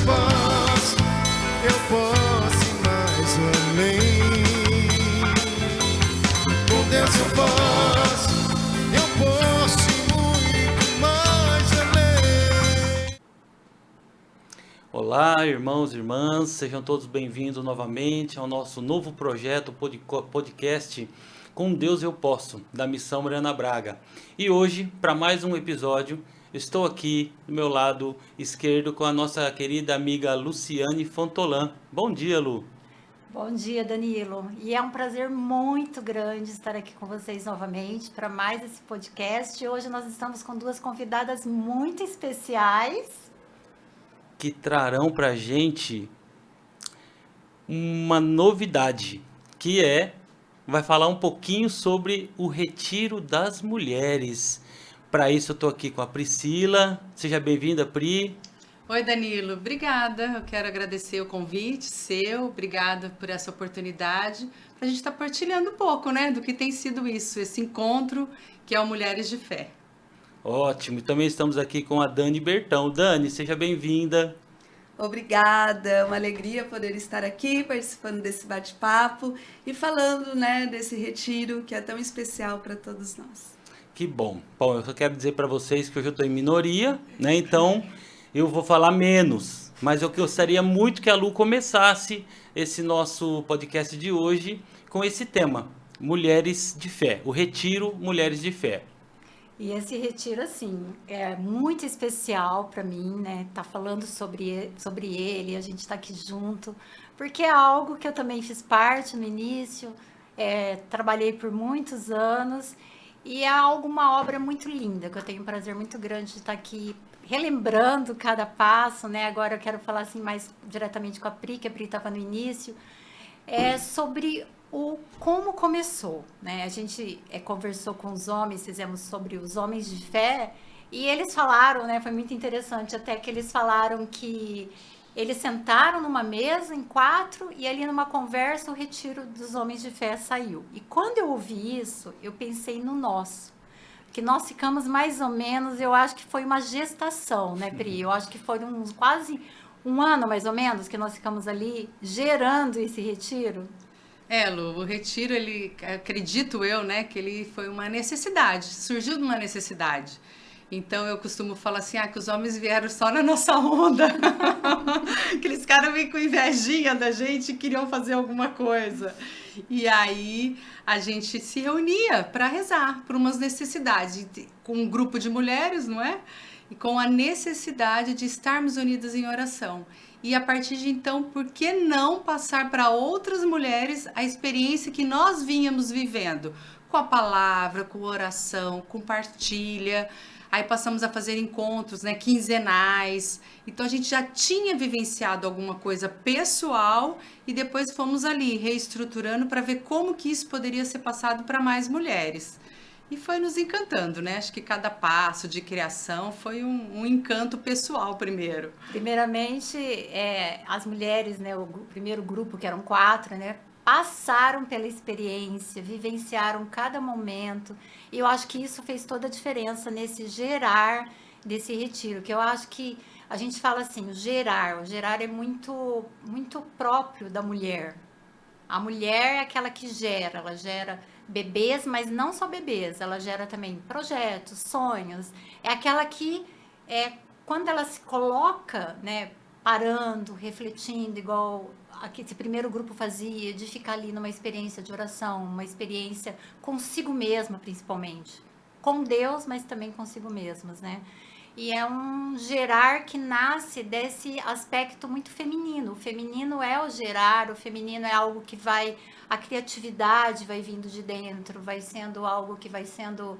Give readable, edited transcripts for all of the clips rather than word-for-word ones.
posso, eu posso ir mais além. Com Deus eu posso ir muito mais além. Olá, irmãos e irmãs, sejam todos bem-vindos novamente ao nosso novo projeto podcast Com Deus Eu Posso, da Missão Mariana Braga. E hoje, para mais um episódio, estou aqui do meu lado esquerdo com a nossa querida amiga Luciane Fontolan. Bom dia, Lu. Bom dia, Danilo. E é um prazer muito grande estar aqui com vocês novamente para mais esse podcast. Hoje nós estamos com duas convidadas muito especiais. Que trarão para a gente uma novidade, vai falar um pouquinho sobre o Retiro das Mulheres. Para isso eu estou aqui com a Priscila. Seja bem-vinda, Pri. Oi, Danilo. Obrigada. Eu quero agradecer o convite seu. Obrigada por essa oportunidade para a gente estar partilhando um pouco, né, do que tem sido isso, esse encontro que é o Mulheres de Fé. Ótimo. E também estamos aqui com a Dani Bertão. Dani, seja bem-vinda. Obrigada, uma alegria poder estar aqui participando desse bate-papo e falando, né, desse retiro que é tão especial para todos nós. Que bom. Bom, eu só quero dizer para vocês que hoje eu estou em minoria, né? Então eu vou falar menos, mas eu gostaria muito que a Lu começasse esse nosso podcast de hoje com esse tema, Mulheres de Fé, o Retiro Mulheres de Fé. E esse retiro, assim, é muito especial para mim, né? Tá falando sobre ele, a gente tá aqui junto, porque é algo que eu também fiz parte no início, trabalhei por muitos anos, e é uma obra muito linda, que eu tenho um prazer muito grande de estar aqui relembrando cada passo, né? Agora eu quero falar assim mais diretamente com a Pri, que a Pri estava no início, sobre como começou, né? A gente conversou com os homens, fizemos sobre os homens de fé, e eles falaram, né? Foi muito interessante, até que eles falaram que eles sentaram numa mesa em 4 e ali numa conversa o retiro dos homens de fé saiu. E quando eu ouvi isso, eu pensei no nosso, que nós ficamos mais ou menos, eu acho que foi uma gestação, né, Pri? Eu acho que foi quase um ano mais ou menos que nós ficamos ali gerando esse retiro. Lu, o retiro, ele, acredito eu, né, que ele foi uma necessidade, surgiu de uma necessidade. Então eu costumo falar assim, que os homens vieram só na nossa onda. Aqueles caras meio com invejinha da gente e queriam fazer alguma coisa. E aí a gente se reunia para rezar por umas necessidades, com um grupo de mulheres, não é? E com a necessidade de estarmos unidas em oração. E a partir de então, por que não passar para outras mulheres a experiência que nós vínhamos vivendo? Com a palavra, com oração, com partilha. Aí passamos a fazer encontros, né, quinzenais. Então a gente já tinha vivenciado alguma coisa pessoal e depois fomos ali reestruturando para ver como que isso poderia ser passado para mais mulheres. E foi nos encantando, né? Acho que cada passo de criação foi um encanto pessoal primeiro. Primeiramente, as mulheres, né, o primeiro grupo, que eram 4, né, passaram pela experiência, vivenciaram cada momento, e eu acho que isso fez toda a diferença nesse gerar desse retiro, que eu acho que a gente fala assim, o gerar é muito, muito próprio da mulher. A mulher é aquela que gera, ela gera bebês, mas não só bebês, ela gera também projetos, sonhos. É aquela que, quando ela se coloca, né, parando, refletindo, igual esse primeiro grupo fazia, de ficar ali numa experiência de oração, uma experiência consigo mesma, principalmente. Com Deus, mas também consigo mesmas, né? E é um gerar que nasce desse aspecto muito feminino. O feminino é o gerar, o feminino é algo que a criatividade vai vindo de dentro, vai sendo algo que vai sendo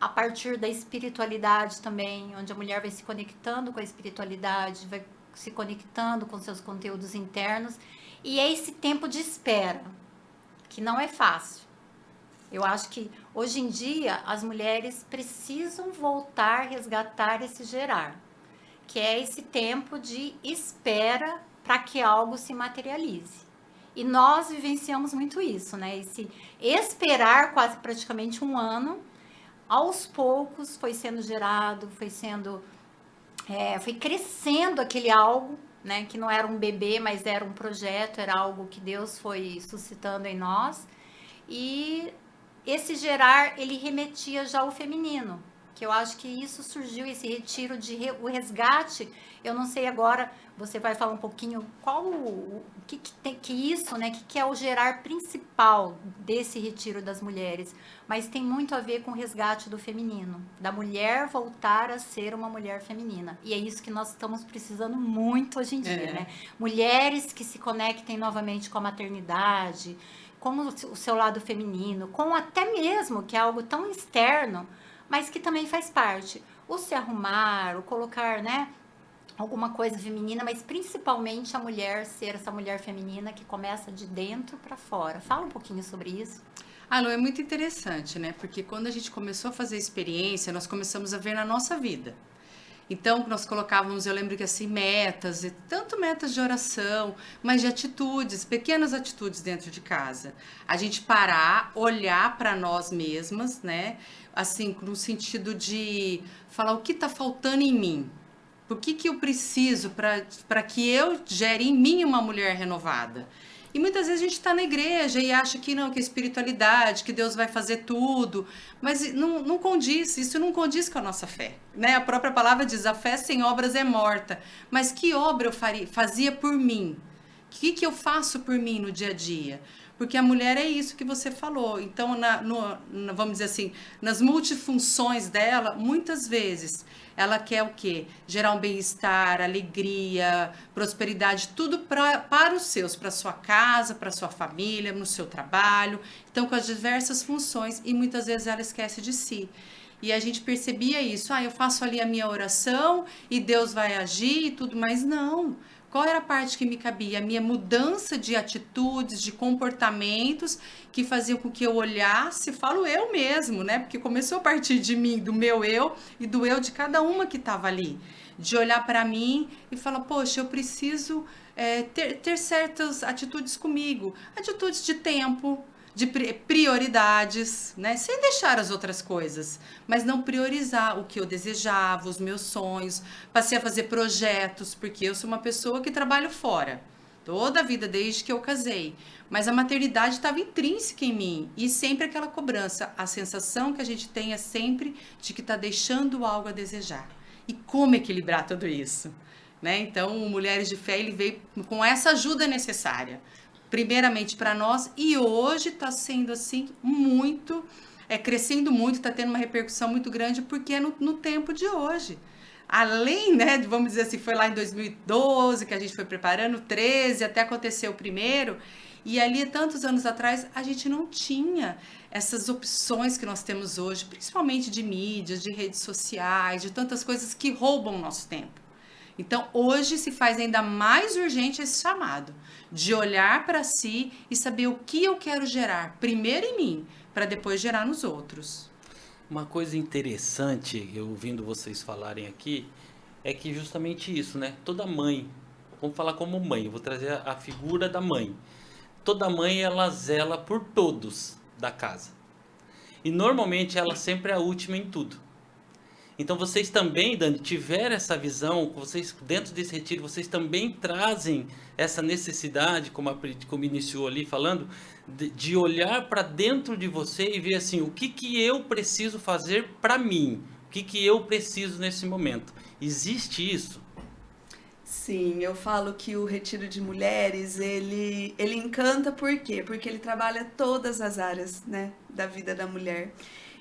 a partir da espiritualidade também, onde a mulher vai se conectando com a espiritualidade, vai se conectando com seus conteúdos internos. E é esse tempo de espera, que não é fácil. Eu acho que hoje em dia as mulheres precisam voltar, resgatar esse gerar, que é esse tempo de espera para que algo se materialize. E nós vivenciamos muito isso, né? Esse esperar quase praticamente um ano, aos poucos foi sendo gerado, foi sendo foi crescendo aquele algo, né? Que não era um bebê, mas era um projeto, era algo que Deus foi suscitando em nós. E esse gerar, ele remetia já ao feminino, que eu acho que isso surgiu, esse retiro o resgate. Eu não sei agora, você vai falar um pouquinho o que tem que isso, né? Que é o gerar principal desse retiro das mulheres, mas tem muito a ver com o resgate do feminino, da mulher voltar a ser uma mulher feminina. E é isso que nós estamos precisando muito hoje em dia, né? Mulheres que se conectem novamente com a maternidade, com o seu lado feminino, com até mesmo, que é algo tão externo, mas que também faz parte. O se arrumar, o colocar, né, alguma coisa feminina, mas principalmente a mulher ser essa mulher feminina que começa de dentro para fora. Fala um pouquinho sobre isso. Lu, é muito interessante, né? Porque quando a gente começou a fazer experiência, nós começamos a ver na nossa vida. Então, nós colocávamos, eu lembro que assim, metas, e tanto metas de oração, mas de atitudes, pequenas atitudes dentro de casa. A gente parar, olhar para nós mesmas, né? Assim, no sentido de falar o que está faltando em mim. Por que eu preciso para que eu gere em mim uma mulher renovada? E muitas vezes a gente está na igreja e acha que não, que é espiritualidade, que Deus vai fazer tudo, mas não condiz, isso não condiz com a nossa fé, né? A própria palavra diz, a fé sem obras é morta, mas que obra eu fazia por mim? O que eu faço por mim no dia a dia? Porque a mulher é isso que você falou, então, vamos dizer assim, nas multifunções dela, muitas vezes, ela quer o quê? Gerar um bem-estar, alegria, prosperidade, tudo para os seus, para sua casa, para sua família, no seu trabalho. Então, com as diversas funções, e muitas vezes ela esquece de si. E a gente percebia isso, eu faço ali a minha oração e Deus vai agir e tudo, mas não. Qual era a parte que me cabia? A minha mudança de atitudes, de comportamentos que faziam com que eu olhasse, falo eu mesmo, né? Porque começou a partir de mim, do meu eu e do eu de cada uma que estava ali. De olhar para mim e falar, poxa, eu preciso ter certas atitudes comigo. Atitudes de tempo, de prioridades, né? Sem deixar as outras coisas, mas não priorizar o que eu desejava, os meus sonhos. Passei a fazer projetos, porque eu sou uma pessoa que trabalho fora, toda a vida, desde que eu casei. Mas a maternidade estava intrínseca em mim, e sempre aquela cobrança, a sensação que a gente tem é sempre de que está deixando algo a desejar. E como equilibrar tudo isso? Né? Então, o Mulheres de Fé, ele veio com essa ajuda necessária, primeiramente para nós, e hoje está sendo assim muito, crescendo muito, está tendo uma repercussão muito grande, porque é no tempo de hoje. Além, né, vamos dizer assim, foi lá em 2012 que a gente foi preparando, 13, até aconteceu o primeiro, e ali, tantos anos atrás, a gente não tinha essas opções que nós temos hoje, principalmente de mídias, de redes sociais, de tantas coisas que roubam o nosso tempo. Então, hoje se faz ainda mais urgente esse chamado, de olhar para si e saber o que eu quero gerar, primeiro em mim, para depois gerar nos outros. Uma coisa interessante, eu ouvindo vocês falarem aqui, é que justamente isso, né? Toda mãe, vamos falar como mãe, eu vou trazer a figura da mãe. Toda mãe, ela zela por todos da casa. E normalmente ela sempre é a última em tudo. Então vocês também, Dani, tiveram essa visão, vocês dentro desse retiro, vocês também trazem essa necessidade, como iniciou ali falando, de olhar para dentro de você e ver assim, o que eu preciso fazer para mim, o que eu preciso nesse momento. Existe isso? Sim, eu falo que o Retiro de Mulheres, ele encanta por quê? Porque ele trabalha todas as áreas, né, da vida da mulher.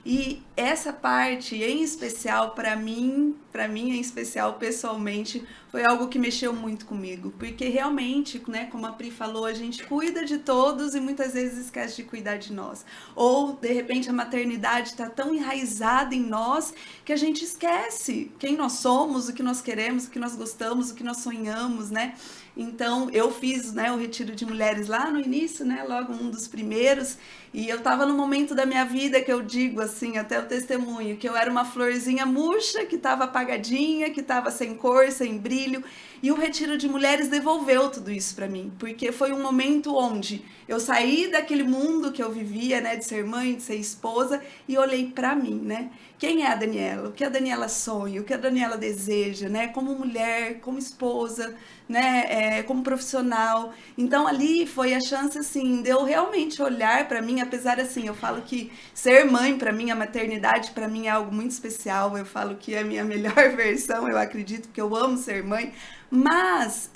E essa parte, em especial, para mim em especial, pessoalmente, foi algo que mexeu muito comigo. Porque realmente, né, como a Pri falou, a gente cuida de todos e muitas vezes esquece de cuidar de nós. Ou, de repente, a maternidade está tão enraizada em nós que a gente esquece quem nós somos, o que nós queremos, o que nós gostamos, o que nós sonhamos, né? Então, eu fiz, né, o Retiro de Mulheres lá no início, né, logo um dos primeiros, e eu estava no momento da minha vida que eu digo, assim, até o testemunho, que eu era uma florzinha murcha, que estava apagadinha, que estava sem cor, sem brilho, e o Retiro de Mulheres devolveu tudo isso para mim, porque foi um momento onde eu saí daquele mundo que eu vivia, né, de ser mãe, de ser esposa, e olhei para mim, né, quem é a Daniela, o que a Daniela sonha, o que a Daniela deseja, né? Como mulher, como esposa, né? Como profissional. Então ali foi a chance, assim, de eu realmente olhar para mim, apesar, assim, eu falo que ser mãe para mim, a maternidade para mim é algo muito especial. Eu falo que é a minha melhor versão, eu acredito, que eu amo ser mãe. Mas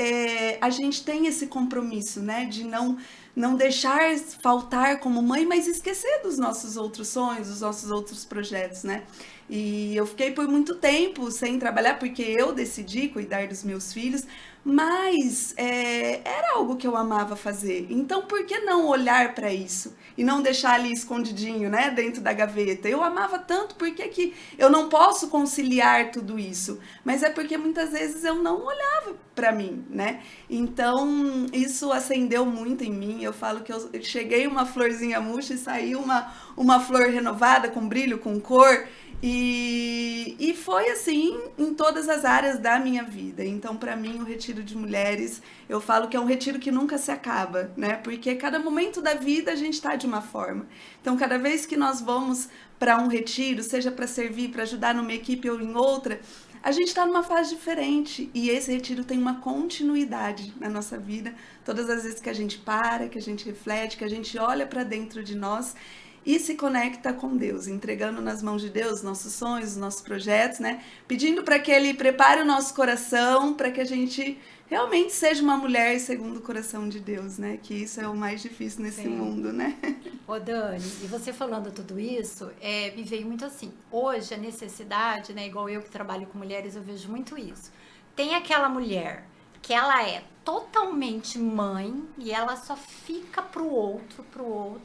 a gente tem esse compromisso, né? De não deixar faltar como mãe, mas esquecer dos nossos outros sonhos, dos nossos outros projetos, né? E eu fiquei por muito tempo sem trabalhar, porque eu decidi cuidar dos meus filhos, mas era algo que eu amava fazer. Então, por que não olhar para isso e não deixar ali escondidinho, né, dentro da gaveta? Eu amava tanto, por que que eu não posso conciliar tudo isso? Mas é porque muitas vezes eu não olhava para mim, né? Então, isso acendeu muito em mim. Eu falo que eu cheguei uma florzinha murcha e saiu uma flor renovada, com brilho, com cor. E foi assim em todas as áreas da minha vida. Então, para mim, o Retiro de Mulheres, eu falo que é um retiro que nunca se acaba, né? Porque cada momento da vida a gente está de uma forma. Então, cada vez que nós vamos para um retiro, seja para servir, para ajudar numa equipe ou em outra, a gente está numa fase diferente. E esse retiro tem uma continuidade na nossa vida. Todas as vezes que a gente para, que a gente reflete, que a gente olha para dentro de nós e se conecta com Deus, entregando nas mãos de Deus nossos sonhos, nossos projetos, né? Pedindo para que Ele prepare o nosso coração, para que a gente realmente seja uma mulher segundo o coração de Deus, né? Que isso é o mais difícil nesse mundo, né? Ô Dani, e você falando tudo isso, me veio muito assim, hoje a necessidade, né, igual eu que trabalho com mulheres, eu vejo muito isso. Tem aquela mulher que ela é totalmente mãe e ela só fica pro outro,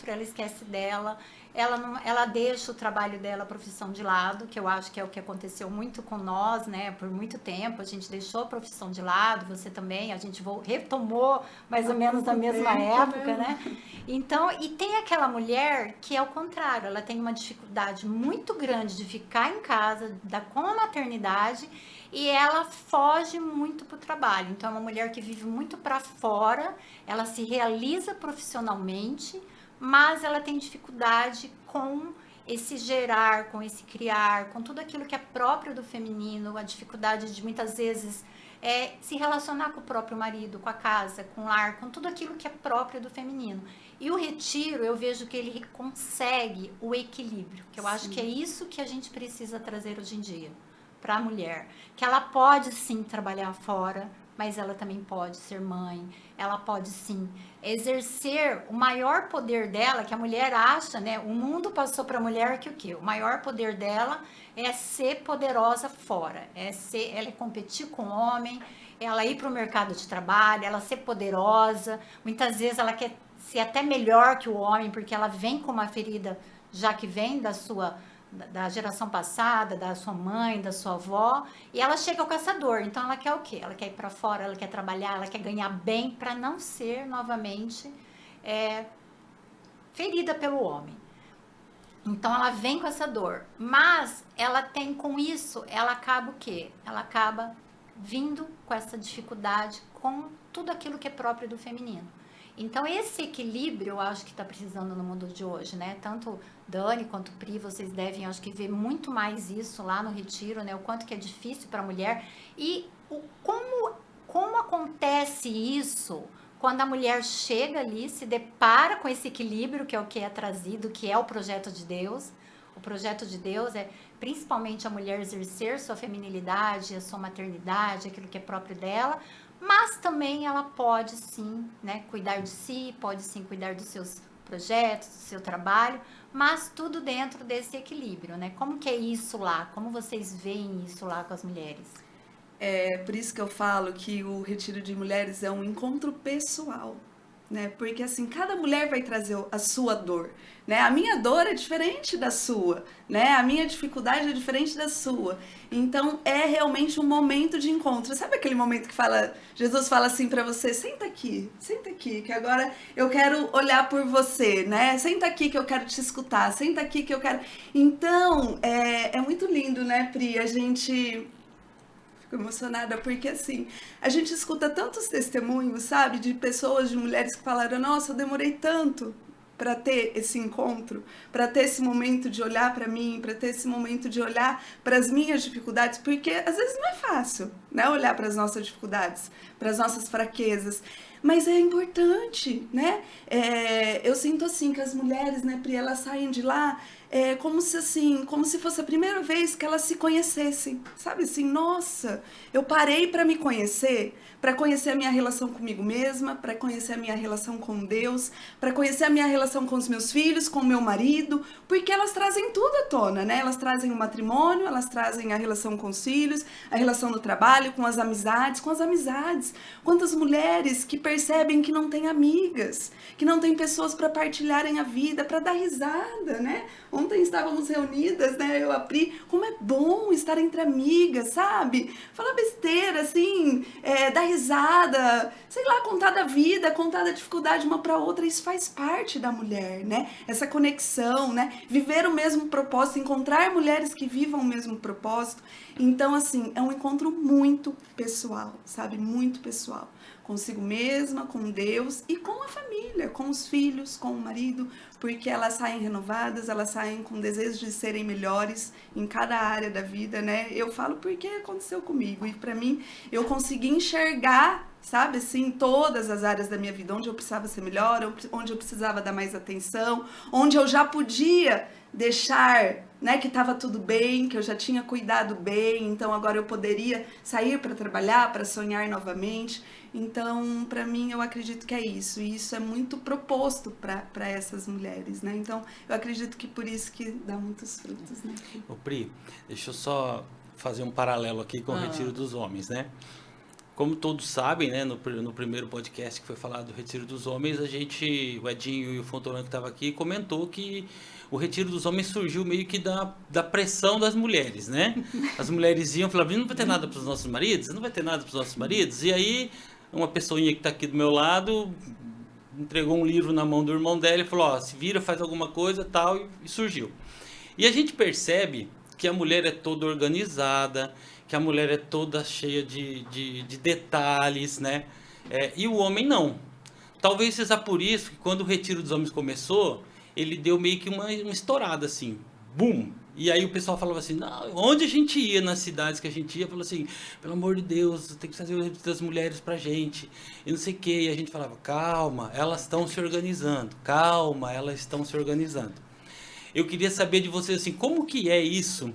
ela esquece dela, ela deixa o trabalho dela, a profissão de lado, que eu acho que é o que aconteceu muito com nós, né, por muito tempo, a gente deixou a profissão de lado, você também, a gente retomou mais ou menos na mesma época, né, então, e tem aquela mulher que é o contrário, ela tem uma dificuldade muito grande de ficar em casa, com a maternidade, e ela foge muito pro trabalho. Então, é uma mulher que vive muito para fora, ela se realiza profissionalmente, mas ela tem dificuldade com esse gerar, com esse criar, com tudo aquilo que é próprio do feminino, a dificuldade de muitas vezes se relacionar com o próprio marido, com a casa, com o lar, com tudo aquilo que é próprio do feminino. E o retiro, eu vejo que ele consegue o equilíbrio, que eu acho que é isso que a gente precisa trazer hoje em dia para a mulher, que ela pode sim trabalhar fora, mas ela também pode ser mãe, ela pode sim exercer o maior poder dela, que a mulher acha, né? O mundo passou para a mulher que o quê? O maior poder dela é ser poderosa fora, ela competir com o homem, ela ir para o mercado de trabalho, ela ser poderosa, muitas vezes ela quer ser até melhor que o homem, porque ela vem com uma ferida, já que vem da geração passada, da sua mãe, da sua avó, e ela chega ao caçador. Então ela quer o quê? Ela quer ir para fora, ela quer trabalhar, ela quer ganhar bem para não ser novamente ferida pelo homem. Então ela vem com essa dor, mas ela tem com isso, ela acaba o quê? Ela acaba vindo com essa dificuldade, com tudo aquilo que é próprio do feminino. Então, esse equilíbrio, eu acho que está precisando no mundo de hoje, né? Tanto Dani quanto Pri, vocês devem, acho que, ver muito mais isso lá no retiro, né? O quanto que é difícil para a mulher. E como acontece isso quando a mulher chega ali, se depara com esse equilíbrio, que é o que é trazido, que é o projeto de Deus. O projeto de Deus é, principalmente, a mulher exercer sua feminilidade, a sua maternidade, aquilo que é próprio dela, mas também ela pode sim, né, cuidar de si, pode sim cuidar dos seus projetos, do seu trabalho, mas tudo dentro desse equilíbrio, né? Como que é isso lá? Como vocês veem isso lá com as mulheres? É por isso que eu falo que o Retiro de Mulheres é um encontro pessoal, né? Porque assim, cada mulher vai trazer a sua dor, né? A minha dor é diferente da sua, né? A minha dificuldade é diferente da sua. Então é realmente um momento de encontro. Sabe aquele momento que Jesus fala assim pra você: senta aqui, que agora eu quero olhar por você, né? Senta aqui que eu quero te escutar, senta aqui que eu quero. Então é muito lindo, né, Pri? A gente fico emocionada porque, assim, a gente escuta tantos testemunhos, sabe, de pessoas, de mulheres que falaram: nossa, eu demorei tanto para ter esse encontro, para ter esse momento de olhar para mim, para ter esse momento de olhar para as minhas dificuldades, porque às vezes não é fácil, né, olhar para as nossas dificuldades, para as nossas fraquezas, mas é importante, né? Eu sinto assim que as mulheres, né, Pri, elas saem de lá como se fosse a primeira vez que elas se conhecessem, sabe assim, nossa, eu parei para me conhecer, para conhecer a minha relação comigo mesma, para conhecer a minha relação com Deus, para conhecer a minha relação com os meus filhos, com o meu marido, porque elas trazem tudo à tona, né? Elas trazem o matrimônio, elas trazem a relação com os filhos, a relação no trabalho, com as amizades. Quantas mulheres que percebem que não têm amigas, que não têm pessoas para partilharem a vida, para dar risada, né? Ontem estávamos reunidas, né? Eu Pri, como é bom estar entre amigas, sabe? Falar besteira, assim, dar risada, sei lá, contar da vida, contar da dificuldade uma para outra, isso faz parte da mulher, né? Essa conexão, né? Viver o mesmo propósito, encontrar mulheres que vivam o mesmo propósito. Então, assim, é um encontro muito pessoal, sabe? Muito pessoal. Consigo mesma, com Deus e com a família, com os filhos, com o marido, porque elas saem renovadas, elas saem com desejo de serem melhores em cada área da vida, né? Eu falo porque aconteceu comigo e para mim eu consegui enxergar, sabe, assim, todas as áreas da minha vida, onde eu precisava ser melhor, onde eu precisava dar mais atenção, onde eu já podia deixar, né, que estava tudo bem, que eu já tinha cuidado bem, então agora eu poderia sair para trabalhar, para sonhar novamente. Então, para mim, eu acredito que é isso, e isso é muito proposto para essas mulheres, né? Então, eu acredito que por isso que dá muitos frutos, né? Ô Pri, deixa eu só fazer um paralelo aqui com o Retiro dos Homens, né? Como todos sabem, né, no primeiro podcast que foi falado do Retiro dos Homens, o Edinho e o Fontoran que estava aqui, comentou que o Retiro dos Homens surgiu meio que da pressão das mulheres, né? As mulheres iam e falavam, não vai ter nada para os nossos maridos? Não vai ter nada para os nossos maridos? E aí, uma pessoinha que está aqui do meu lado entregou um livro na mão do irmão dela e falou, ó, se vira, faz alguma coisa, tal, e surgiu. E a gente percebe que a mulher é toda organizada, que a mulher é toda cheia de detalhes, né? E o homem não. Talvez seja por isso que quando o Retiro dos Homens começou, ele deu meio que uma estourada, assim, bum! E aí o pessoal falava assim, não, onde a gente ia, nas cidades que a gente ia, falou assim, pelo amor de Deus, tem que fazer o Retiro das Mulheres pra gente, e não sei o quê. E a gente falava, calma, elas estão se organizando, calma, elas estão se organizando. Eu queria saber de você, assim, como que é isso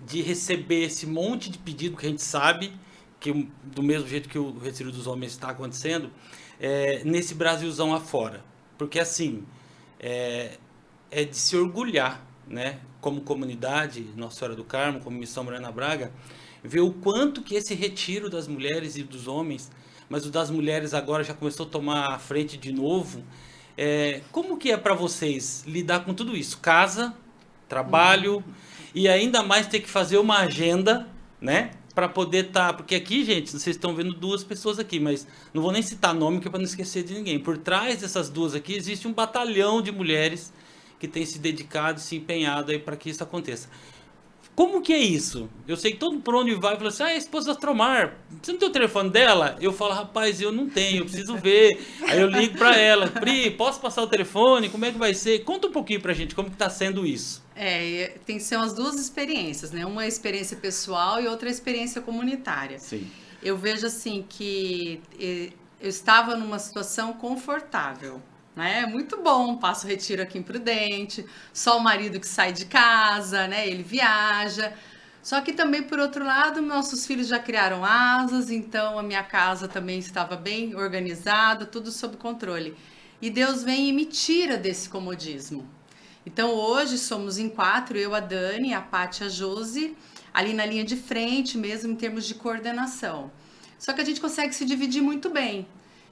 de receber esse monte de pedido que a gente sabe, que do mesmo jeito que o Retiro dos Homens está acontecendo, nesse Brasilzão afora. Porque, assim, é de se orgulhar, né? Como comunidade, Nossa Senhora do Carmo, como Missão Mariana Braga, ver o quanto que esse retiro das mulheres e dos homens, mas o das mulheres agora já começou a tomar a frente de novo. Como que é para vocês lidar com tudo isso? Casa, trabalho, e ainda mais ter que fazer uma agenda, né? Para poder estar... Porque aqui, gente, vocês estão vendo duas pessoas aqui, mas não vou nem citar nome, que é para não esquecer de ninguém. Por trás dessas duas aqui, existe um batalhão de mulheres que tem se dedicado e se empenhado aí para que isso aconteça. Como que é isso? Eu sei que todo por onde vai fala assim, a esposa da Astromar, você não tem o telefone dela? Eu falo, rapaz, eu não tenho, eu preciso ver. Aí eu ligo para ela, Pri, posso passar o telefone? Como é que vai ser? Conta um pouquinho pra gente como que tá sendo isso. Tem que ser umas duas experiências, né? Uma experiência pessoal e outra experiência comunitária. Sim. Eu vejo assim que eu estava numa situação confortável, né? Muito bom, passo retiro aqui em Prudente, só o marido que sai de casa, né? Ele viaja. Só que também, por outro lado, nossos filhos já criaram asas, então a minha casa também estava bem organizada, tudo sob controle. E Deus vem e me tira desse comodismo. Então hoje somos em 4, eu, a Dani, a Paty e a Josi, ali na linha de frente mesmo em termos de coordenação. Só que a gente consegue se dividir muito bem.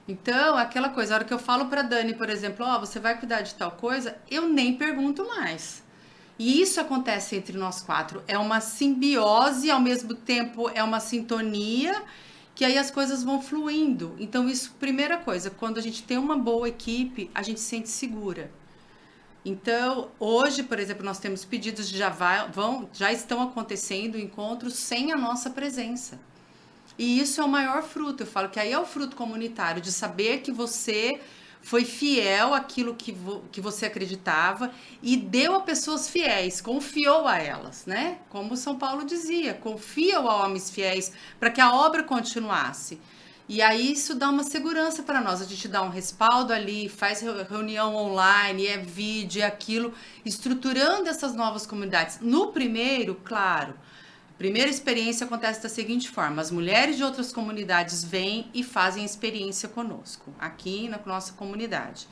Então, aquela coisa, a hora que eu falo para Dani, por exemplo, você vai cuidar de tal coisa, eu nem pergunto mais. E isso acontece entre nós 4. É uma simbiose, ao mesmo tempo é uma sintonia, que aí as coisas vão fluindo. Então, isso, primeira coisa, quando a gente tem uma boa equipe, a gente se sente segura. Então, hoje, por exemplo, nós temos pedidos que já estão acontecendo encontros sem a nossa presença. E isso é o maior fruto. Eu falo que aí é o fruto comunitário, de saber que você foi fiel àquilo que você acreditava e deu a pessoas fiéis, confiou a elas, né? Como São Paulo dizia, confia a homens fiéis para que a obra continuasse. E aí isso dá uma segurança para nós, a gente dá um respaldo ali, faz reunião online, é vídeo, é aquilo, estruturando essas novas comunidades. No primeiro, claro, a primeira experiência acontece da seguinte forma, as mulheres de outras comunidades vêm e fazem experiência conosco, aqui na nossa comunidade.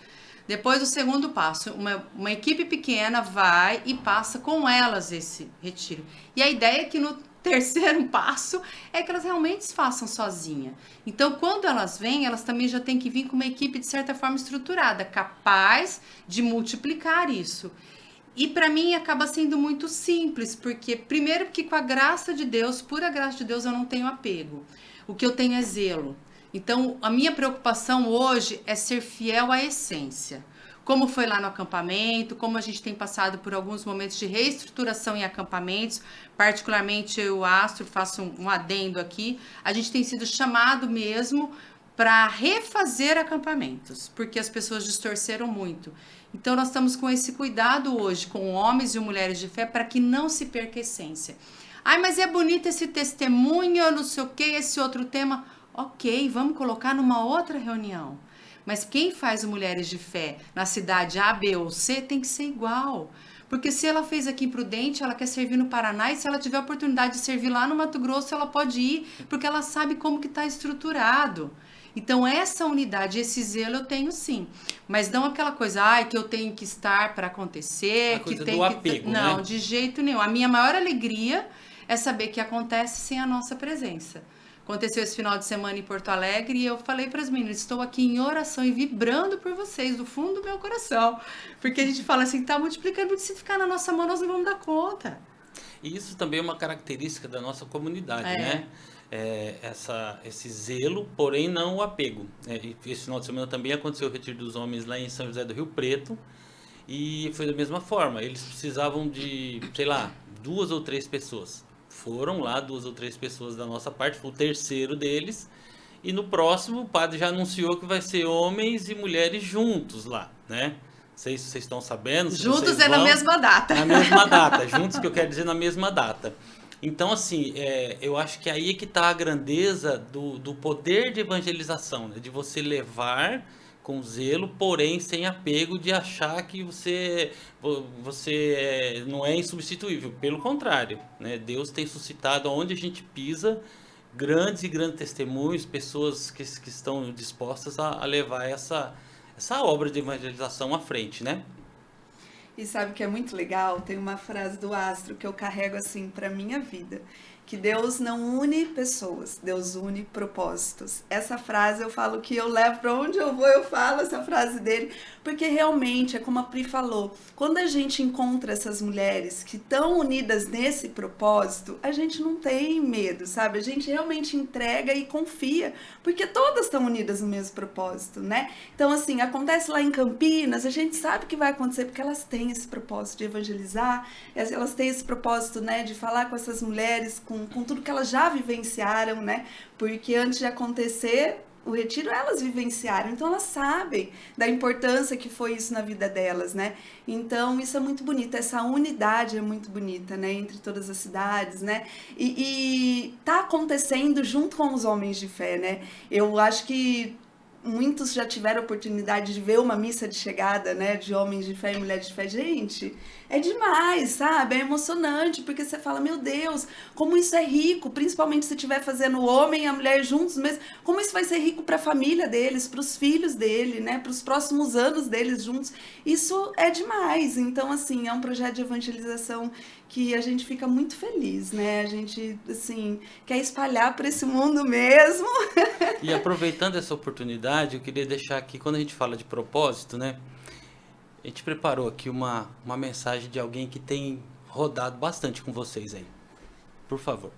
Depois do segundo passo, uma equipe pequena vai e passa com elas esse retiro. E a ideia é que no terceiro passo é que elas realmente façam sozinha. Então, quando elas vêm, elas também já têm que vir com uma equipe de certa forma estruturada, capaz de multiplicar isso. E para mim acaba sendo muito simples, porque primeiro porque com a graça de Deus, pura graça de Deus, eu não tenho apego. O que eu tenho é zelo. Então, a minha preocupação hoje é ser fiel à essência. Como foi lá no acampamento, como a gente tem passado por alguns momentos de reestruturação em acampamentos, particularmente eu, Astro, faço um adendo aqui, a gente tem sido chamado mesmo para refazer acampamentos, porque as pessoas distorceram muito. Então nós estamos com esse cuidado hoje, com homens e mulheres de fé, para que não se perca a essência. Ai, mas é bonito esse testemunho, não sei o que, esse outro tema. Ok, vamos colocar numa outra reunião. Mas quem faz o Mulheres de Fé na cidade A, B ou C tem que ser igual. Porque se ela fez aqui em Prudente, ela quer servir no Paraná, e se ela tiver a oportunidade de servir lá no Mato Grosso, ela pode ir, porque ela sabe como que está estruturado. Então, essa unidade, esse zelo eu tenho sim. Mas não aquela coisa, que eu tenho que estar para acontecer. A coisa que tem do apego, Não, né? de jeito nenhum. A minha maior alegria é saber que acontece sem a nossa presença. Aconteceu esse final de semana em Porto Alegre e eu falei para as meninas, estou aqui em oração e vibrando por vocês, do fundo do meu coração. Porque a gente fala assim, tá multiplicando, porque se ficar na nossa mão nós não vamos dar conta. E isso também é uma característica da nossa comunidade, É. né? Esse zelo, porém não o apego. E esse final de semana também aconteceu o Retiro dos Homens lá em São José do Rio Preto e foi da mesma forma. Eles precisavam de, sei lá, 2 ou 3 pessoas. Foram lá 2 ou 3 pessoas da nossa parte, foi o terceiro deles. E no próximo o padre já anunciou que vai ser homens e mulheres juntos lá, né? Não sei se vocês estão sabendo. Se Juntos vocês é na vão. mesma data. Na mesma data, juntos que eu quero dizer na mesma data. Então, assim, eu acho que aí é que está a grandeza do poder de evangelização, né? De você levar com zelo, porém sem apego de achar que você não é insubstituível. Pelo contrário, né? Deus tem suscitado onde a gente pisa grandes e grandes testemunhos, pessoas que estão dispostas a levar essa obra de evangelização à frente, né? E sabe o que é muito legal? Tem uma frase do Astro que eu carrego assim para minha vida, que Deus não une pessoas, Deus une propósitos. Essa frase eu falo que eu levo para onde eu vou, eu falo essa frase dele, porque realmente é como a Pri falou, quando a gente encontra essas mulheres que estão unidas nesse propósito, a gente não tem medo, sabe? A gente realmente entrega e confia, porque todas estão unidas no mesmo propósito, né? Então assim, acontece lá em Campinas, a gente sabe que vai acontecer porque elas têm esse propósito de evangelizar, elas têm esse propósito, né, de falar com essas mulheres, com tudo que elas já vivenciaram, né? Porque antes de acontecer o retiro, elas vivenciaram, então elas sabem da importância que foi isso na vida delas, né? Então isso é muito bonito, essa unidade é muito bonita, né? Entre todas as cidades, né? E tá acontecendo junto com os homens de fé, né? Eu acho que muitos já tiveram a oportunidade de ver uma missa de chegada, né, de homens de fé e mulheres de fé. Gente, é demais, sabe? É emocionante, porque você fala, meu Deus, como isso é rico, principalmente se estiver fazendo o homem e a mulher juntos mesmo, como isso vai ser rico para a família deles, para os filhos dele, né, para os próximos anos deles juntos. Isso é demais. Então, assim, é um projeto de evangelização que a gente fica muito feliz, né? A gente, assim, quer espalhar para esse mundo mesmo. E aproveitando essa oportunidade, eu queria deixar aqui, quando a gente fala de propósito, né? A gente preparou aqui uma mensagem de alguém que tem rodado bastante com vocês aí. Por favor.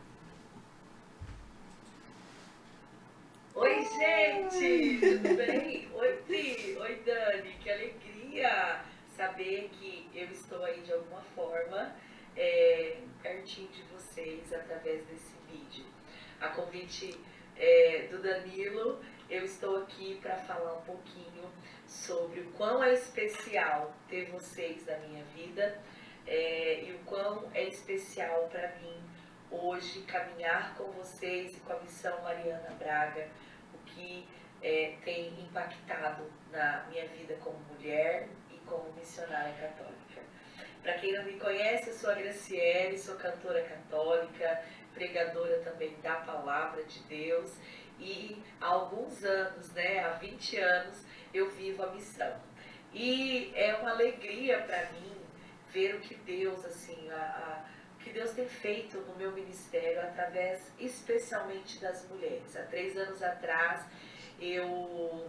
Oi, gente! Tudo bem? Oi, Pri! Oi, Dani! Que alegria saber que eu estou aí de alguma forma pertinho de vocês através desse vídeo. A convite do Danilo, eu estou aqui para falar um pouquinho sobre o quão é especial ter vocês na minha vida e o quão é especial para mim hoje caminhar com vocês e com a Missão Mariana Braga, o que tem impactado na minha vida como mulher e como missionária católica. Para quem não me conhece, eu sou a Graciele, sou cantora católica, pregadora também da Palavra de Deus e há alguns anos, há 20 anos, eu vivo a missão. E é uma alegria para mim ver o que Deus, o que Deus tem feito no meu ministério através especialmente das mulheres. Há 3 anos atrás eu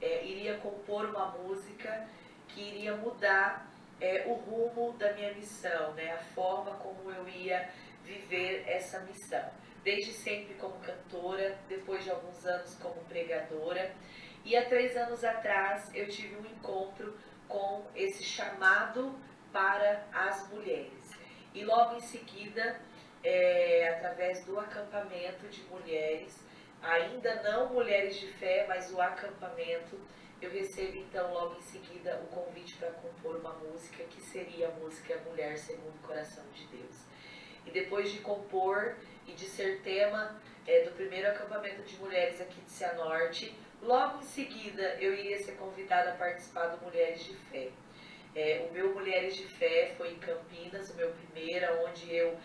iria compor uma música que iria mudar o rumo da minha missão, a forma como eu ia viver essa missão. Desde sempre como cantora, depois de alguns anos como pregadora. E há 3 anos atrás eu tive um encontro com esse chamado para as mulheres. E logo em seguida, através do acampamento de mulheres, ainda não mulheres de fé, mas o acampamento, eu recebo então logo em seguida o convite para compor uma música que seria a música Mulher Segundo o Coração de Deus. E depois de compor e de ser tema do primeiro acampamento de mulheres aqui de Cianorte, logo em seguida eu iria ser convidada a participar do Mulheres de Fé. O meu Mulheres de Fé foi em Campinas, o meu primeiro, onde eu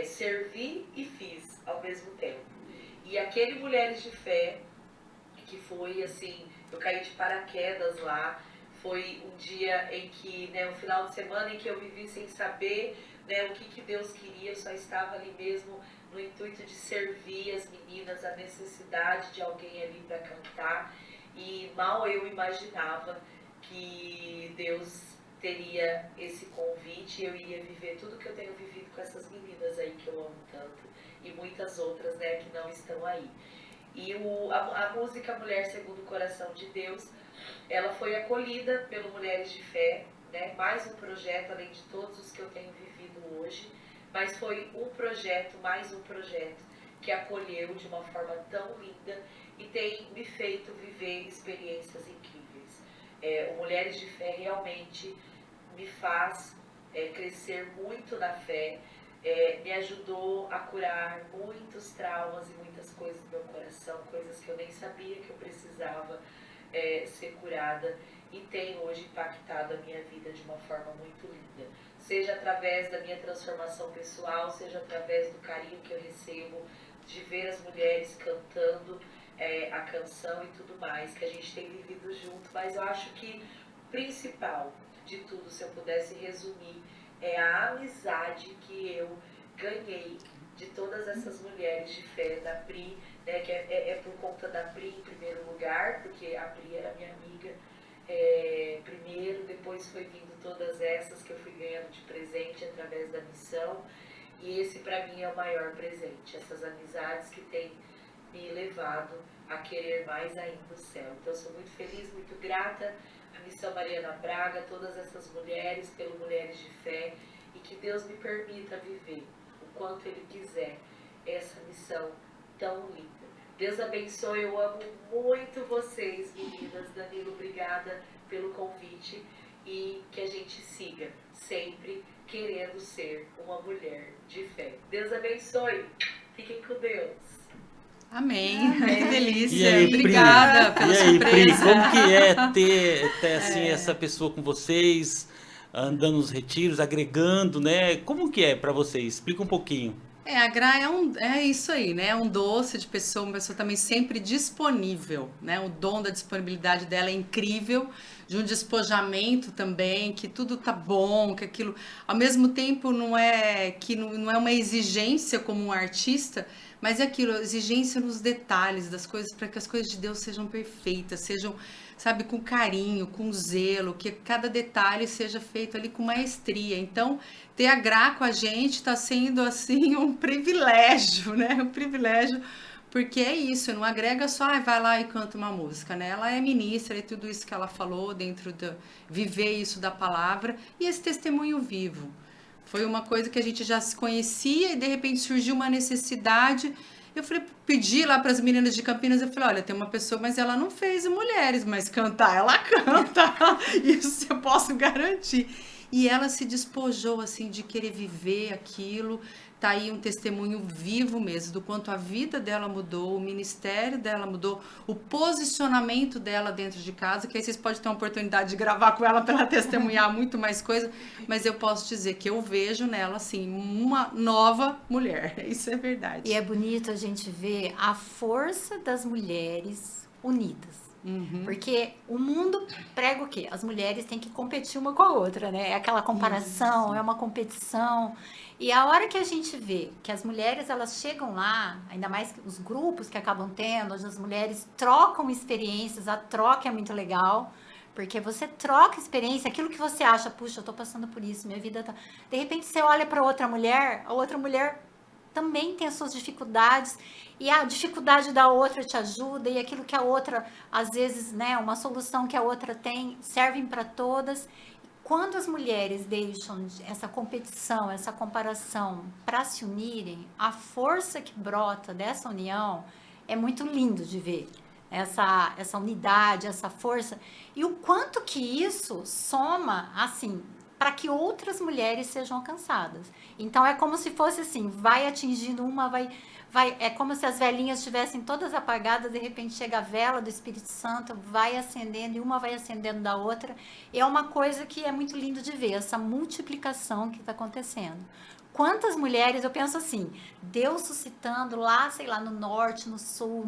servi e fiz ao mesmo tempo. E aquele Mulheres de Fé, que foi assim, eu caí de paraquedas lá, foi um dia em que, um final de semana em que eu vivi sem saber o que Deus queria, eu só estava ali mesmo no intuito de servir as meninas, a necessidade de alguém ali para cantar, e mal eu imaginava que Deus teria esse convite, eu iria viver tudo que eu tenho vivido com essas meninas aí que eu amo tanto, e muitas outras que não estão aí. E a música Mulher Segundo o Coração de Deus, ela foi acolhida pelo Mulheres de Fé, mais um projeto, além de todos os que eu tenho vivido hoje, mas foi mais um projeto, que acolheu de uma forma tão linda e tem me feito viver experiências incríveis. O Mulheres de Fé realmente me faz crescer muito na fé, me ajudou a curar muitos traumas e muitas coisas do meu coração, coisas que eu nem sabia que eu precisava ser curada, e tem hoje impactado a minha vida de uma forma muito linda, seja através da minha transformação pessoal, seja através do carinho que eu recebo de ver as mulheres cantando a canção e tudo mais que a gente tem vivido junto. Mas eu acho que o principal de tudo, se eu pudesse resumir, é a amizade que eu ganhei de todas essas mulheres de fé, da Pri, que é por conta da Pri em primeiro lugar, porque a Pri era minha amiga primeiro, depois foi vindo todas essas que eu fui ganhando de presente através da missão, e esse para mim é o maior presente, essas amizades que têm me levado a querer mais ainda o céu. Então eu sou muito feliz, muito grata à Missão Mariana Braga, todas essas mulheres, pelo Mulheres de Fé, e que Deus me permita viver o quanto Ele quiser essa missão tão linda. Deus abençoe, eu amo muito vocês, meninas. Danilo, obrigada pelo convite, e que a gente siga sempre querendo ser uma mulher de fé. Deus abençoe, fiquem com Deus. Amém. Que delícia. E aí, obrigada Pri? pela E aí, surpresa. Pri, como que é ter assim, essa pessoa com vocês, andando nos retiros, agregando, Como que é para vocês? Explica um pouquinho. A Gra é isso aí, né? É um doce de pessoa, uma pessoa também sempre disponível, né? O dom da disponibilidade dela é incrível, de um despojamento também, que tudo tá bom, que aquilo, ao mesmo tempo não é uma exigência como um artista, mas é aquilo, exigência nos detalhes das coisas, para que as coisas de Deus sejam perfeitas, sejam, sabe, com carinho, com zelo, que cada detalhe seja feito ali com maestria. Então, ter a Gra com a gente está sendo, assim, um privilégio, né? Um privilégio, porque é isso, não agrega só, vai lá e canta uma música, né? Ela é ministra e tudo isso que ela falou, dentro de viver isso da palavra, e esse testemunho vivo. Foi uma coisa que a gente já se conhecia e de repente surgiu uma necessidade Eu falei, pedi lá para as meninas de Campinas, eu falei, olha, tem uma pessoa, mas ela não fez mulheres, mas cantar ela canta, isso eu posso garantir. E ela se despojou, assim, de querer viver aquilo. Tá aí um testemunho vivo mesmo do quanto a vida dela mudou, o ministério dela mudou, o posicionamento dela dentro de casa, que aí vocês podem ter uma oportunidade de gravar com ela para ela testemunhar muito mais coisa, mas eu posso dizer que eu vejo nela, assim, uma nova mulher. Isso é verdade. E é bonito a gente ver a força das mulheres unidas. Porque o mundo prega o quê? As mulheres têm que competir uma com a outra, né? É aquela comparação, é uma competição. E a hora que a gente vê que as mulheres, elas chegam lá, ainda mais os grupos que acabam tendo, onde as mulheres trocam experiências, a troca é muito legal. Porque você troca experiência, aquilo que você acha, puxa, eu tô passando por isso, minha vida tá... De repente você olha para outra mulher, a outra mulher também tem as suas dificuldades, e a dificuldade da outra te ajuda, e aquilo que a outra, às vezes, né, uma solução que a outra tem, servem para todas. Quando as mulheres deixam essa competição, essa comparação para se unirem, a força que brota dessa união é muito lindo de ver. Essa unidade, essa força, e o quanto que isso soma, assim, para que outras mulheres sejam alcançadas. Então é como se fosse assim, vai atingindo uma, é como se as velinhas estivessem todas apagadas, de repente chega a vela do Espírito Santo, vai acendendo, e uma vai acendendo da outra. E é uma coisa que é muito lindo de ver, essa multiplicação que está acontecendo. Quantas mulheres, eu penso assim, Deus suscitando lá, sei lá, no norte, no sul,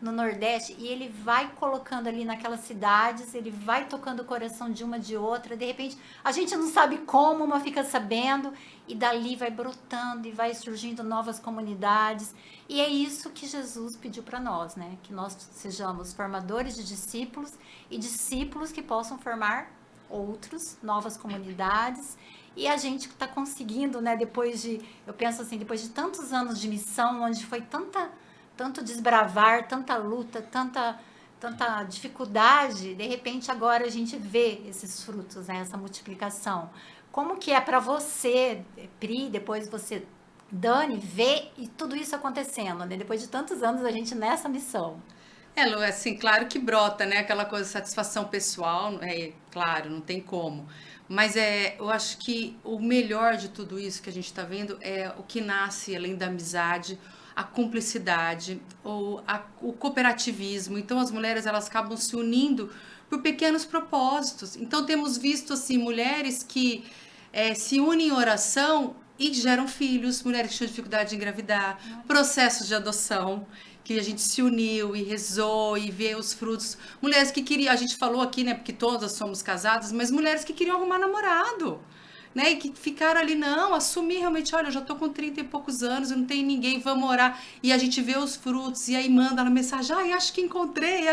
no nordeste, e ele vai colocando ali naquelas cidades, ele vai tocando o coração de uma de outra, de repente a gente não sabe como, uma fica sabendo, e dali vai brotando e vai surgindo novas comunidades. E é isso que Jesus pediu para nós, né? Que nós sejamos formadores de discípulos e discípulos que possam formar outros, novas comunidades. E a gente está conseguindo, né, eu penso assim, depois de tantos anos de missão, onde foi tanto desbravar, tanta luta, tanta dificuldade, de repente agora a gente vê esses frutos, né, essa multiplicação. Como que é para você, Pri, depois você, Dani, ver e tudo isso acontecendo, né, depois de tantos anos a gente nessa missão? Lu, assim, claro que brota, né, aquela coisa de satisfação pessoal, claro, não tem como. Mas eu acho que o melhor de tudo isso que a gente está vendo é o que nasce além da amizade, a cumplicidade, o cooperativismo. Então as mulheres, elas acabam se unindo por pequenos propósitos. Então temos visto assim mulheres que se unem em oração e geram filhos, mulheres que tinham dificuldade de engravidar, processos de adoção, que a gente se uniu e rezou e vê os frutos. Mulheres que queriam, a gente falou aqui, né, porque todas somos casadas, mas mulheres que queriam arrumar namorado, né, e que ficaram ali, não, assumir realmente, olha, eu já tô com 30 e poucos anos, eu não tenho ninguém, vamos orar, e a gente vê os frutos, e aí manda na mensagem, ai, acho que encontrei,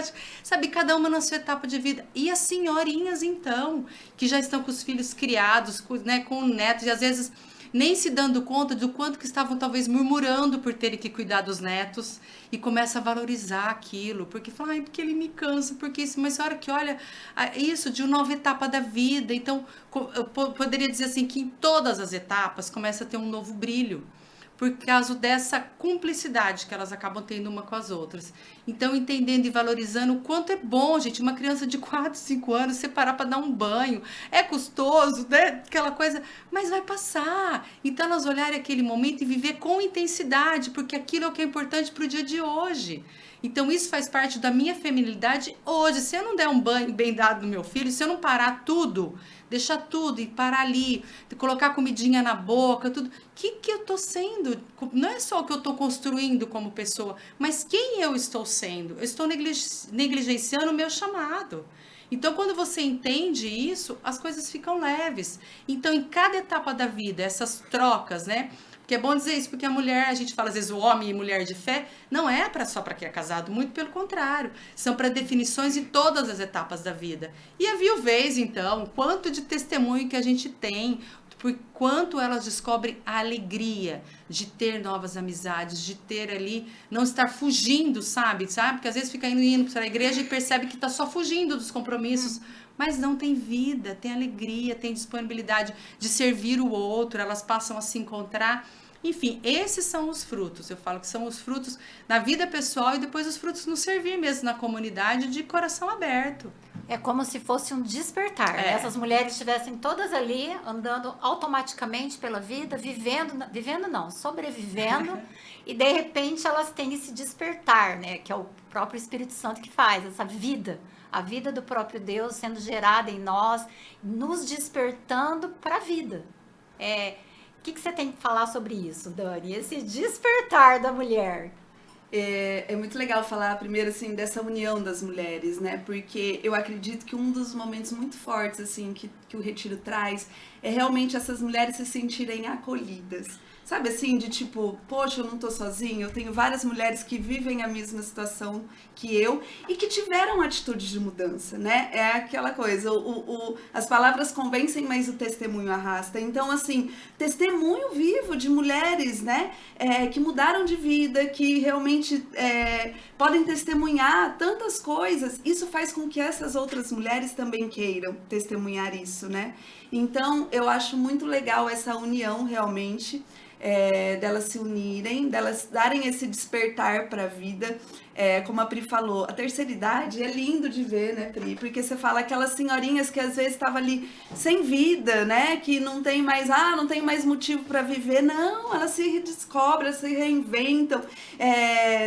sabe, cada uma na sua etapa de vida. E as senhorinhas, então, que já estão com os filhos criados, né, com netos, e às vezes nem se dando conta do quanto que estavam talvez murmurando por terem que cuidar dos netos, e começa a valorizar aquilo, porque fala, ai, porque ele me cansa, porque isso, mas a hora que olha isso de uma nova etapa da vida, então eu poderia dizer assim, que em todas as etapas começa a ter um novo brilho, por causa dessa cumplicidade que elas acabam tendo uma com as outras. Então, entendendo e valorizando o quanto é bom, gente, uma criança de 4, 5 anos separar para dar um banho. É custoso, né? Aquela coisa, mas vai passar. Então, elas olharem aquele momento e viver com intensidade, porque aquilo é o que é importante para o dia de hoje. Então, isso faz parte da minha feminilidade hoje. Se eu não der um banho bem dado no meu filho, se eu não parar tudo, deixar tudo e parar ali, colocar comidinha na boca, tudo, o que eu tô sendo? Não é só o que eu tô construindo como pessoa, mas quem eu estou sendo? Eu estou negligenciando o meu chamado. Então, quando você entende isso, as coisas ficam leves. Então, em cada etapa da vida, essas trocas, né? Porque é bom dizer isso, porque a mulher, a gente fala às vezes o homem e mulher de fé, não é só para quem é casado, muito pelo contrário. São para definições em todas as etapas da vida. E a viuvez, então, quanto de testemunho que a gente tem, por quanto elas descobrem a alegria de ter novas amizades, de ter ali, não estar fugindo, sabe? Porque às vezes fica indo para a igreja e percebe que está só fugindo dos compromissos. Mas não tem vida, tem alegria, tem disponibilidade de servir o outro, elas passam a se encontrar Enfim, esses são os frutos. Eu falo que são os frutos na vida pessoal e depois os frutos no servir mesmo, na comunidade, de coração aberto. É como se fosse um despertar, né? Essas mulheres estivessem todas ali, andando automaticamente pela vida, vivendo não, sobrevivendo, e de repente elas têm esse despertar, né? Que é o próprio Espírito Santo que faz, essa vida, a vida do próprio Deus sendo gerada em nós, nos despertando para a vida. O que você tem que falar sobre isso, Dani? Esse despertar da mulher. É muito legal falar primeiro assim dessa união das mulheres, né? Porque eu acredito que um dos momentos muito fortes assim que o retiro traz é realmente essas mulheres se sentirem acolhidas. Sabe assim, de tipo, poxa, eu não tô sozinha, eu tenho várias mulheres que vivem a mesma situação que eu e que tiveram atitude de mudança, né? É aquela coisa, as palavras convencem, mas o testemunho arrasta. Então, assim, testemunho vivo de mulheres, né? Que mudaram de vida, que realmente podem testemunhar tantas coisas. Isso faz com que essas outras mulheres também queiram testemunhar isso, né? Então, eu acho muito legal essa união realmente. Delas se unirem, delas darem esse despertar para a vida. Como a Pri falou, a terceira idade é lindo de ver, né, Pri? Porque você fala aquelas senhorinhas que às vezes estavam ali sem vida, né? Que não tem mais, não tem mais motivo para viver. Não, elas se redescobrem, se reinventam.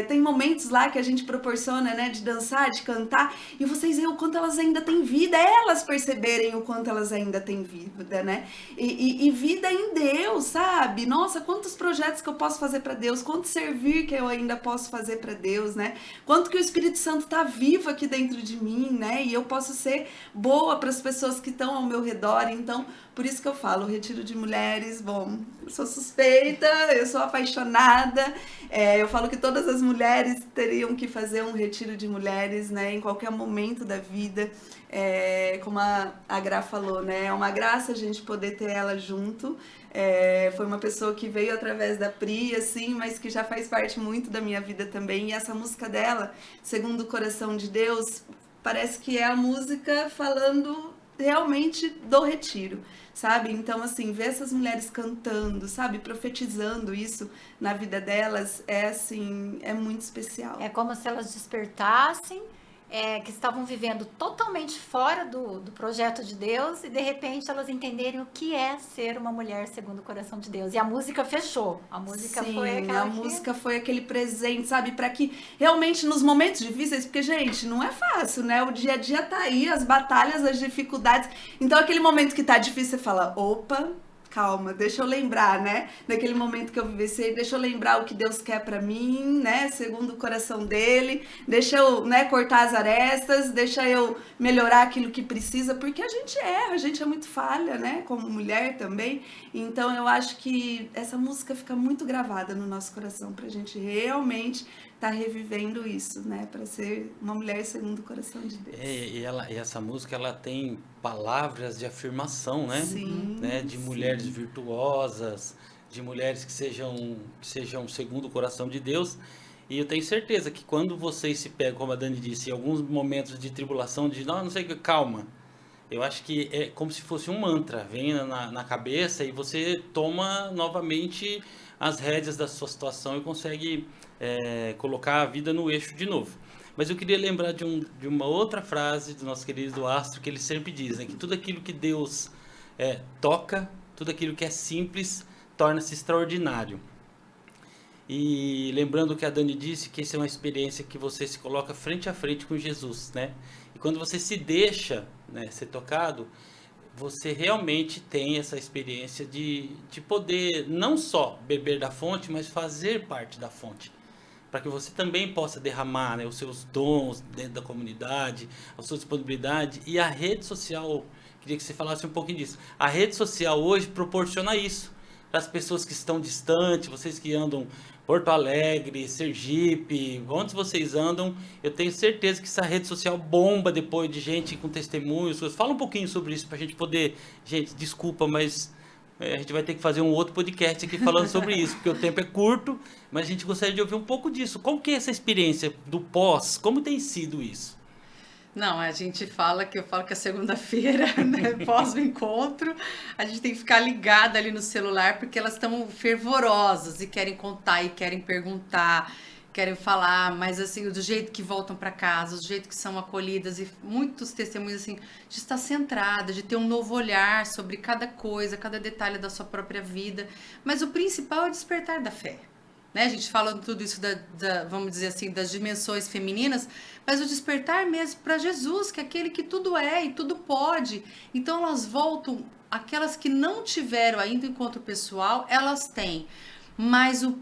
Tem momentos lá que a gente proporciona, né, de dançar, de cantar, e vocês veem o quanto elas ainda têm vida, elas perceberem o quanto elas ainda têm vida, né? E vida em Deus, sabe? Nossa, quantos projetos que eu posso fazer para Deus, quanto servir que eu ainda posso fazer para Deus, né? Quanto que o Espírito Santo está vivo aqui dentro de mim, né? E eu posso ser boa para as pessoas que estão ao meu redor. Então, por isso que eu falo, o retiro de mulheres, bom, eu sou suspeita, eu sou apaixonada. Eu falo que todas as mulheres teriam que fazer um retiro de mulheres, né? Em qualquer momento da vida. Como a Gra falou, né? É uma graça a gente poder ter ela junto. Foi uma pessoa que veio através da Pri, assim, mas que já faz parte muito da minha vida também. E essa música dela, Segundo o Coração de Deus, parece que é a música falando realmente do retiro, sabe? Então, assim, ver essas mulheres cantando, sabe? Profetizando isso na vida delas assim, é muito especial. É como se elas despertassem, que estavam vivendo totalmente fora do projeto de Deus e de repente elas entenderem o que é ser uma mulher segundo o coração de Deus. E a música fechou. A música Sim, foi aquela música foi aquele presente, sabe? Para que realmente nos momentos difíceis, porque, gente, não é fácil, né? O dia a dia tá aí, as batalhas, as dificuldades. Então, aquele momento que tá difícil, você fala, opa, calma, deixa eu lembrar, né? Daquele momento que eu vivenciei, deixa eu lembrar o que Deus quer pra mim, né? Segundo o coração dele, deixa eu, né, cortar as arestas, deixa eu melhorar aquilo que precisa, porque a gente erra, a gente é muito falha, né? Como mulher também. Então eu acho que essa música fica muito gravada no nosso coração, pra gente realmente tá revivendo isso, né? Para ser uma mulher segundo o coração de Deus. E essa música, ela tem palavras de afirmação, né? Sim, né? De mulheres virtuosas, de mulheres que sejam segundo o coração de Deus. E eu tenho certeza que quando vocês se pegam, como a Dani disse, em alguns momentos de tribulação, de não sei, calma. Eu acho que é como se fosse um mantra, vem na cabeça e você toma novamente as rédeas da sua situação e consegue colocar a vida no eixo de novo. Mas eu queria lembrar de uma outra frase do nosso querido Astro, que ele sempre diz, né, que tudo aquilo que Deus toca, tudo aquilo que é simples, torna-se extraordinário. E lembrando o que a Dani disse, que essa é uma experiência que você se coloca frente a frente com Jesus, né? E quando você se deixa, né, ser tocado, você realmente tem essa experiência de poder não só beber da fonte, mas fazer parte da fonte. Para que você também possa derramar, né, os seus dons dentro da comunidade, a sua disponibilidade. E a rede social, queria que você falasse um pouquinho disso. A rede social hoje proporciona isso para as pessoas que estão distantes, vocês que andam Porto Alegre, Sergipe, onde vocês andam, eu tenho certeza que essa rede social bomba depois de gente com testemunhos. Fala um pouquinho sobre isso para a gente poder... Gente, desculpa, mas a gente vai ter que fazer um outro podcast aqui falando sobre isso, porque o tempo é curto, mas a gente gostaria de ouvir um pouco disso. Como que é essa experiência do pós? Como tem sido isso? Não, a gente fala que eu falo que a segunda-feira, né, pós o encontro, a gente tem que ficar ligada ali no celular porque elas estão fervorosas e querem contar e querem perguntar, querem falar, mas assim, do jeito que voltam para casa, do jeito que são acolhidas e muitos testemunhos assim, de estar centrada, de ter um novo olhar sobre cada coisa, cada detalhe da sua própria vida, mas o principal é o despertar da fé. Né? A gente fala tudo isso, vamos dizer assim, das dimensões femininas, mas o despertar mesmo para Jesus, que é aquele que tudo é e tudo pode. Então elas voltam, aquelas que não tiveram ainda o encontro pessoal, elas têm. Mas o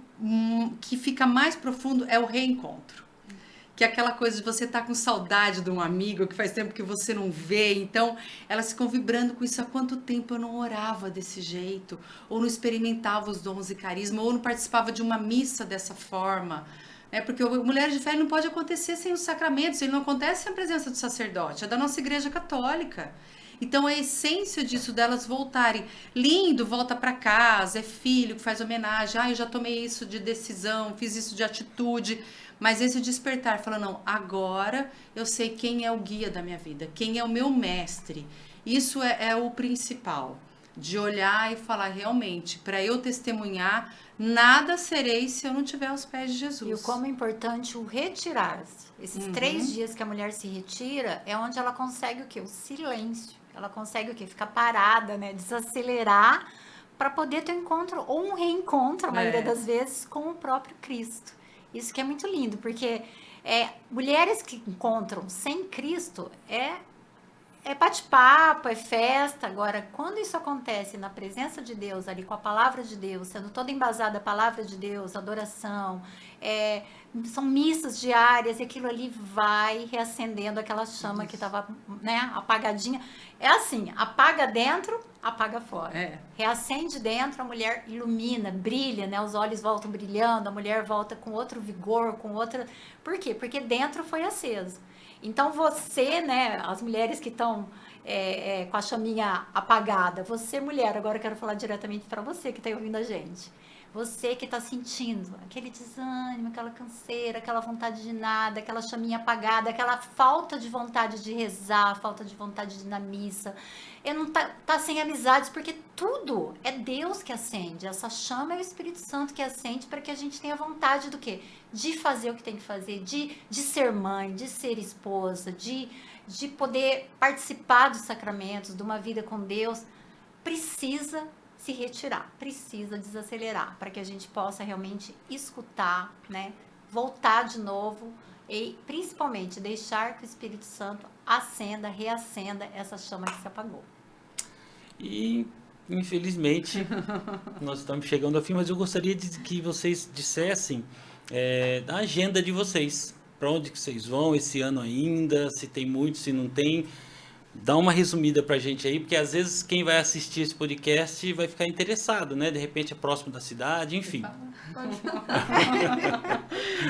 que fica mais profundo é o reencontro. Que é aquela coisa de você estar com saudade de um amigo que faz tempo que você não vê. Então, elas ficam vibrando com isso. Há quanto tempo eu não orava desse jeito? Ou não experimentava os dons e carisma? Ou não participava de uma missa dessa forma? Porque o Mulheres de Fé não pode acontecer sem os sacramentos. Ele não acontece sem a presença do sacerdote. É da nossa igreja católica. Então, a essência disso, delas voltarem. Lindo, volta para casa, é filho que faz homenagem. Eu já tomei isso de decisão, fiz isso de atitude. Mas esse despertar, fala, não, agora eu sei quem é o guia da minha vida, quem é o meu mestre. Isso é o principal, de olhar e falar, realmente, para eu testemunhar, nada serei se eu não tiver aos pés de Jesus. E o como é importante o retirar-se. Esses 3 dias que a mulher se retira, é onde ela consegue o quê? O silêncio. Ela consegue o quê? Ficar parada, né? Desacelerar para poder ter um encontro ou um reencontro, a maioria das vezes, com o próprio Cristo. Isso que é muito lindo, porque mulheres que encontram sem Cristo é bate-papo, é festa. Agora, quando isso acontece na presença de Deus, ali com a palavra de Deus, sendo toda embasada a palavra de Deus, adoração, são missas diárias, e aquilo ali vai reacendendo aquela chama que estava, né, apagadinha. É assim, apaga dentro, apaga fora. Reacende dentro, a mulher ilumina, brilha, né? Os olhos voltam brilhando, a mulher volta com outro vigor, com outra... Por quê? Porque dentro foi aceso. Então você, né, as mulheres que estão com a chaminha apagada, você mulher, agora eu quero falar diretamente para você que está ouvindo a gente. Você que está sentindo aquele desânimo, aquela canseira, aquela vontade de nada, aquela chaminha apagada, aquela falta de vontade de rezar, falta de vontade de ir na missa, não tá sem amizades, porque tudo é Deus que acende. Essa chama é o Espírito Santo que acende para que a gente tenha vontade do quê? De fazer o que tem que fazer, de ser mãe, de ser esposa, de poder participar dos sacramentos, de uma vida com Deus. Precisa se retirar, precisa desacelerar para que a gente possa realmente escutar, né? Voltar de novo e principalmente deixar que o Espírito Santo acenda, reacenda essa chama que se apagou. E infelizmente nós estamos chegando ao fim, mas eu gostaria que vocês dissessem da agenda de vocês, para onde que vocês vão esse ano ainda, se tem muito, se não tem. Dá uma resumida pra gente aí, porque às vezes quem vai assistir esse podcast vai ficar interessado, né? De repente é próximo da cidade, enfim.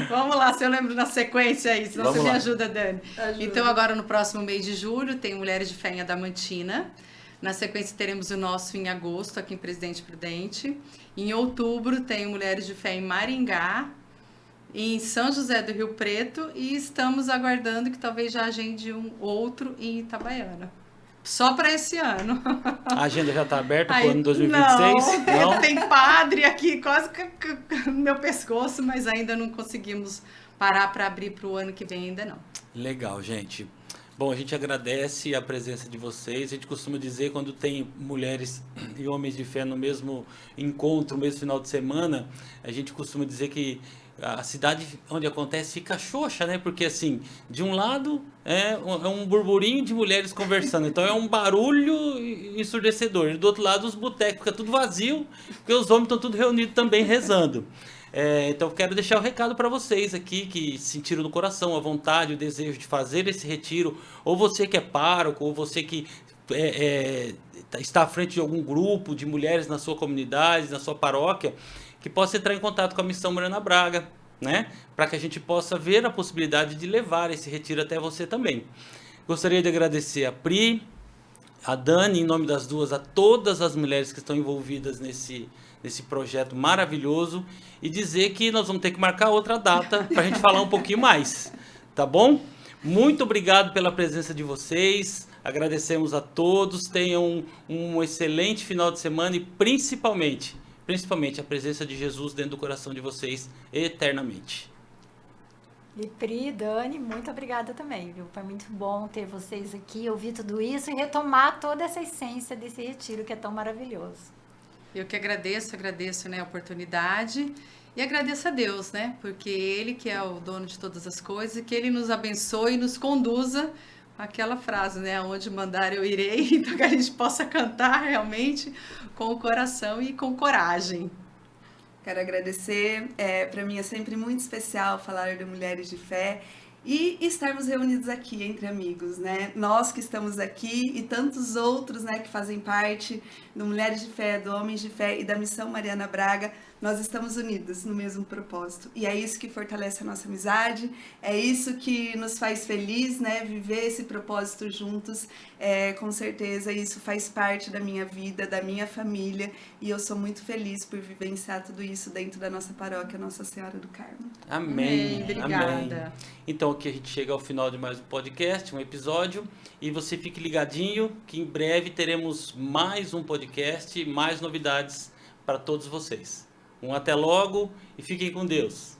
Vamos lá, se eu lembro na sequência aí, senão Vamos você lá. me ajuda, Dani. Então agora no próximo mês de julho tem Mulheres de Fé em Adamantina. Na sequência teremos o nosso em agosto, aqui em Presidente Prudente. Em outubro tem Mulheres de Fé em Maringá, em São José do Rio Preto, e estamos aguardando que talvez já agende um outro em Itabaiana. Só para esse ano. A agenda já está aberta para o Aí, ano 2026? Não, tem padre aqui quase no meu pescoço, mas ainda não conseguimos parar para abrir para o ano que vem, ainda não. Legal, gente. Bom, a gente agradece a presença de vocês. A gente costuma dizer, quando tem mulheres e homens de fé no mesmo encontro, no mesmo final de semana, a gente costuma dizer que a cidade onde acontece fica xoxa, né? Porque, assim, de um lado é um burburinho de mulheres conversando, então é um barulho ensurdecedor. E do outro lado, os botecos ficam tudo vazio, porque os homens estão tudo reunidos também rezando. Então, quero deixar o recado para vocês aqui que sentiram no coração a vontade, o desejo de fazer esse retiro, ou você que é pároco, ou você que está à frente de algum grupo de mulheres na sua comunidade, na sua paróquia, que possa entrar em contato com a Missão Mariana Braga, né? Para que a gente possa ver a possibilidade de levar esse retiro até você também. Gostaria de agradecer a Pri, a Dani, em nome das duas, a todas as mulheres que estão envolvidas nesse projeto maravilhoso, e dizer que nós vamos ter que marcar outra data para a gente falar um pouquinho mais, tá bom? Muito obrigado pela presença de vocês. Agradecemos a todos. Tenham um excelente final de semana e principalmente a presença de Jesus dentro do coração de vocês eternamente. E Pri, Dani, muito obrigada também, viu? Foi muito bom ter vocês aqui, ouvir tudo isso e retomar toda essa essência desse retiro que é tão maravilhoso. Eu que agradeço, né, a oportunidade e agradeço a Deus, né, porque Ele que é o dono de todas as coisas e que Ele nos abençoe e nos conduza, aquela frase, né, aonde mandar eu irei, então que a gente possa cantar realmente com o coração e com coragem. Quero agradecer, para mim é sempre muito especial falar de Mulheres de Fé e estarmos reunidos aqui entre amigos, né? Nós que estamos aqui e tantos outros, né, que fazem parte do Mulheres de Fé, do Homens de Fé e da Missão Mariana Braga, nós estamos unidos no mesmo propósito. E é isso que fortalece a nossa amizade, é isso que nos faz feliz, né? Viver esse propósito juntos, com certeza isso faz parte da minha vida, da minha família, e eu sou muito feliz por vivenciar tudo isso dentro da nossa paróquia Nossa Senhora do Carmo. Amém. Obrigada. Amém. Então aqui a gente chega ao final de mais um podcast, um episódio, e você fique ligadinho que em breve teremos mais um podcast, mais novidades para todos vocês. Até logo e fiquem com Deus.